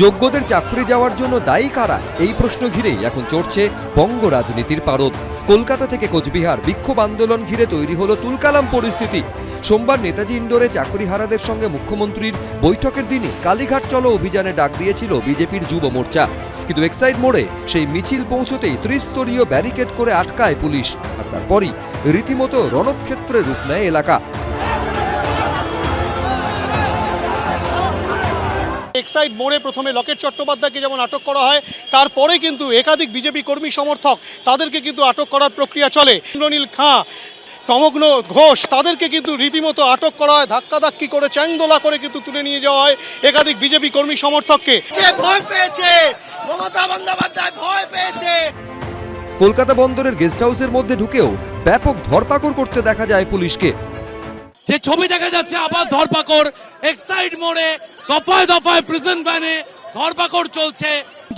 যোগ্যদের চাকরি যাওয়ার জন্য দায়ী কারা, এই প্রশ্ন ঘিরেই এখন চড়ছে বঙ্গ রাজনীতির পারদ। কলকাতা থেকে কোচবিহার বিক্ষোভ আন্দোলন ঘিরে তৈরি হলো তুলকালাম পরিস্থিতি। সোমবার নেতাজি ইন্ডোরে চাকরিহারাদের সঙ্গে মুখ্যমন্ত্রীর বৈঠকের দিনই কালীঘাট চলো অভিযানে ডাক দিয়েছিল বিজেপির যুব মোর্চা। কিন্তু এক্সাইড মোড়ে সেই মিছিল পৌঁছতেই ত্রিস্তরীয় ব্যারিকেড করে আটকায় পুলিশ, আর তারপরই রীতিমতো রণক্ষেত্রে রূপ নেয় এলাকা। এক্সাইড মোড়ে প্রথমে লকেট চট্টোপাধ্যায়কে যেমন আটক করা হয়, তারপরে কিন্তু একাধিক বিজেপি কর্মী সমর্থক তাদেরকে কিন্তু আটক করার প্রক্রিয়া চলে। ইন্দ্রনীল খাঁ, তমগ্ন ঘোষ, তাদেরকে কিন্তু রীতিমতো আটক করা হয়, ধাক্কাধাক্কি করে চ্যাংদোলা করে কিন্তু তুলে নিয়ে যাওয়া হয় একাধিক বিজেপি কর্মী সমর্থককে। ভয় পেয়েছে মমতা বন্দ্যোপাধ্যায়, ভয় পেয়েছে। কলকাতা বন্দরের গেস্ট হাউসের মধ্যে ঢুকেও ব্যাপক ধরপাকড় করতে দেখা যায় পুলিশকে। যে ছবি দেখা যাচ্ছে আবার ধরপাকড়, এক্সাইড মোড়ে দফায় দফায় প্রিজন ভ্যানে ধরপাকড় চলছে।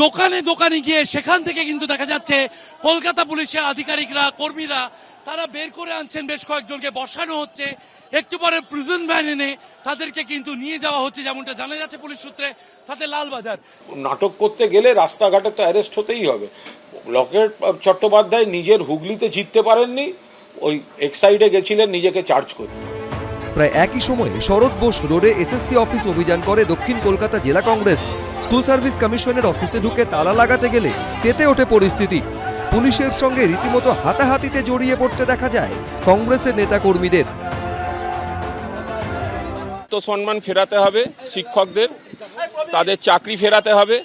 দোকানে দোকানে গিয়ে সেখান থেকে কিন্তু দেখা যাচ্ছে কলকাতা পুলিশের আধিকারিকরা, কর্মীরা তারা বের করে আনছেন, বেশ কয়েকজনকে বসানো হচ্ছে, একটু পরে প্রিজন ভ্যান এনে তাদেরকে কিন্তু নিয়ে যাওয়া হচ্ছে, যেমনটা জানা যাচ্ছে পুলিশ সূত্রে, তাতে লালবাজার। নাটক করতে গেলে রাস্তাঘাটে তো অ্যারেস্ট হতেই হবে। লকেট চট্টোপাধ্যায় নিজের হুগলিতে জিততে পারেননি, ওই এক্সাইডে গেছিলেন নিজেকে চার্জ করতে। প্রায় একই সময়ে শরৎ বোস রোডে এসএসসি অফিস অভিযান করে দক্ষিণ কলকাতা জেলা কংগ্রেস। স্কুল সার্ভিস কমিশনের অফিসে ঢুকে তালা লাগাতে গেলে তেতে ওঠে পরিস্থিতি। পুলিশের সঙ্গে রীতিমতো হাতাহাতিতে জড়িয়ে পড়তে দেখা যায় কংগ্রেসের নেতা কর্মীদের। তো সম্মান ফেরাতে হবে শিক্ষকদের, তাদের চাকরি ফেরাতে হবে,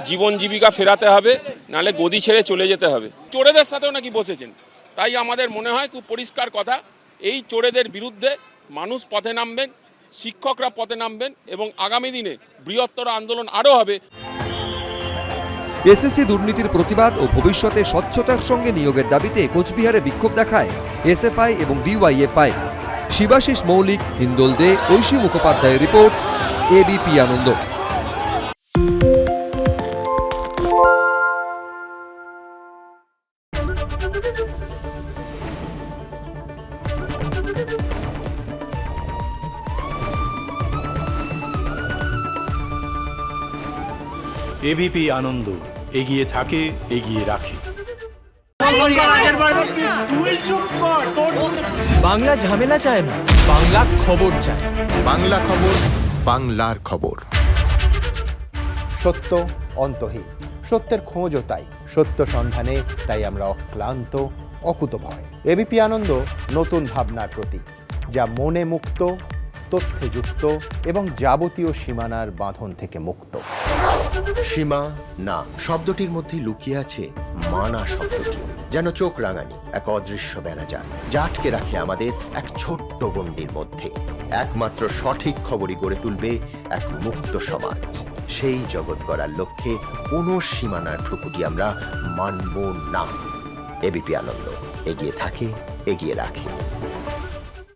জীবন জীবিকা ফেরাতে হবে, নালে গদি ছেড়ে চলে যেতে হবে। চোরেদের সাথেও নাকি বসেছেন, তাই আমাদের মনে হয় খুব পরিষ্কার কথা, এই চোরেদের বিরুদ্ধে মানুষ পথে নামবেন, শিক্ষকরা পথে নামবেন এবং আগামী দিনে বৃহত্তর আন্দোলন আরও হবে। এসএসসি দুর্নীতির প্রতিবাদ ও ভবিষ্যতে স্বচ্ছতার সঙ্গে নিয়োগের দাবিতে কোচবিহারে বিক্ষোভ দেখায় এসএফআই এবং ডিওয়াইএফআই। শিবাশিস মৌলিক, হিন্দোল দে, ঐশী মুখোপাধ্যায়ের রিপোর্ট, এবিপি আনন্দ। এবিপি আনন্দ, এগিয়ে থাকে, এগিয়ে রাখে। বাংলা ঝামেলা চায় না, বাংলা খবর চায়। বাংলা খবর, বাংলার খবর। সত্য অন্তহীন, সত্যের খোঁজও তাই, সত্য সন্ধানে তাই আমরা অক্লান্ত, অকুতভয়। এবিপি আনন্দ নতুন ভাবনার প্রতীক, যা মনে মুক্ত, তথ্যে যুক্ত এবং যাবতীয় সীমানার বাঁধন থেকে মুক্ত। সীমা না শব্দটির মধ্যে লুকিয়ে আছে মানা শব্দটি, যেন চোখ রাঙানি এক অদৃশ্য বেড়াজাল, যা আটকে রাখে আমাদের এক ছোট্ট গণ্ডির মধ্যে। একমাত্র সঠিক খবরই গড়ে তুলবে এক মুক্ত সমাজ। সেই জগৎ গড়ার লক্ষ্যে কোনো সীমানার ঠুকুটি আমরা মানব না। এবিপি আনন্দ, এগিয়ে থাকে, এগিয়ে রাখে।